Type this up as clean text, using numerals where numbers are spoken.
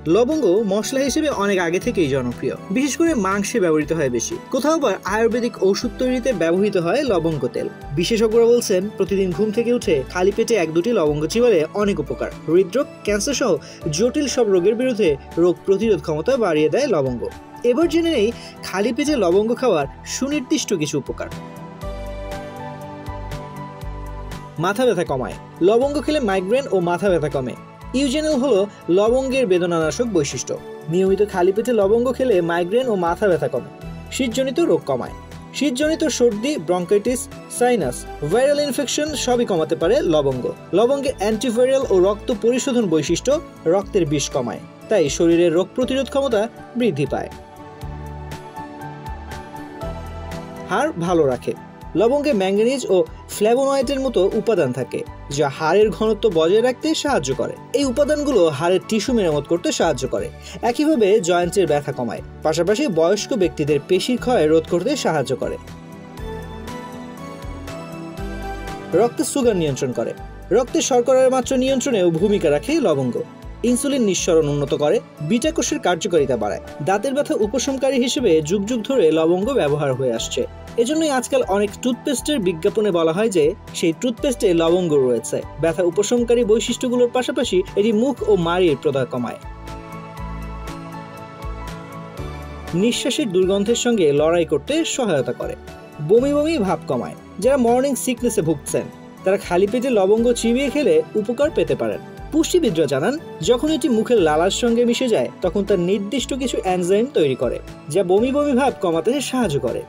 লবঙ্গ মশলা হিসেবে অনেক আগে থেকেই জনপ্রিয়, বিশেষ করে মাংসে ব্যবহৃত হয় বেশি। কোথাও আবার আয়ুর্বেদিক ওষুধ তৈরিতে ব্যবহৃত হয় লবঙ্গ তেল। বিশেষজ্ঞরা বলছেন প্রতিদিন ঘুম থেকে উঠে খালি পেটে 1-2টি লবঙ্গ চিবালে অনেক উপকার। হৃদরোগ, ক্যান্সার সহ জটিল সব রোগের বিরুদ্ধে রোগ প্রতিরোধ ক্ষমতা বাড়িয়ে দেয় লবঙ্গ। এবার জেনে নেই খালি পেটে লবঙ্গ খাওয়ার সুনির্দিষ্ট কিছু উপকার। মাথা ব্যথা কমায়। লবঙ্গ খেলে মাইগ্রেন ও মাথা ব্যথা কমে। ইউজেনল হলো লবঙ্গের বেদনানাশক বৈশিষ্ট্য। নিয়মিত খালি পেটে লবঙ্গ খেলে মাইগ্রেন ও মাথা ব্যথা কমে। শীতজনিত রোগ কমায়। শীতজনিত সর্দি, ব্রঙ্কাইটিস, সাইনাস, ভাইরাল ইনফেকশন সবই কমাতে পারে লবঙ্গ। লবঙ্গে অ্যান্টিভাইরাল ও রক্ত পরিশোধন বৈশিষ্ট্য রক্তের বিষ কমায়, তাই শরীরের রোগ প্রতিরোধ ক্ষমতা বৃদ্ধি পায়। হাড় ভালো রাখে। লবঙ্গে ম্যাঙ্গানিজ ও ফ্ল্যাভোনয়েডের মতো উপাদান থাকে, যা হাড়ের ঘনত্ব বজায় রাখতে সাহায্য করে। এই উপাদানগুলো হাড়ের টিস্যু মেরামত করতে সাহায্য করে। একইভাবে জয়েন্টের ব্যথা কমায়, পাশাপাশি বয়স্ক ব্যক্তিদের পেশির ক্ষয় রোধ করতে সাহায্য করে। রক্তে সুগার নিয়ন্ত্রণ করে। রক্তে শর্করার মাত্রা নিয়ন্ত্রণেও ভূমিকা রাখে লবঙ্গ। ইনসুলিন নিঃসরণ উন্নত করে, বিটা কোষের কার্যকারিতা বাড়ায়। দাঁতের ব্যথা উপশমকারী হিসেবে যুগ যুগ ধরে লবঙ্গ ব্যবহার হয়ে আসছে। এজন্যই আজকাল অনেক টুথপেস্টের বিজ্ঞাপনে বলা হয় যে সেই টুথপেস্টে লবঙ্গ রয়েছে। ব্যথা উপশমকারী বৈশিষ্ট্যগুলোর পাশাপাশি এটি মুখ ও মাড়ির প্রদাহ কমায়। নিঃশ্বাসের দুর্গন্ধের সঙ্গে লড়াই করতে সহায়তা করে। বমি বমি ভাব কমায়। যারা মর্নিং সিকনেসে ভুগছেন তারা খালি পেটে লবঙ্গ চিবিয়ে খেলে উপকার পেতে পারেন। পুষ্টিবিদরা জানান, যখন এটি মুখের লালার সঙ্গে মিশে যায় তখন তার নির্দিষ্ট কিছু এনজাইম তৈরি করে, যা বমি বমি ভাব কমাতে সাহায্য করে।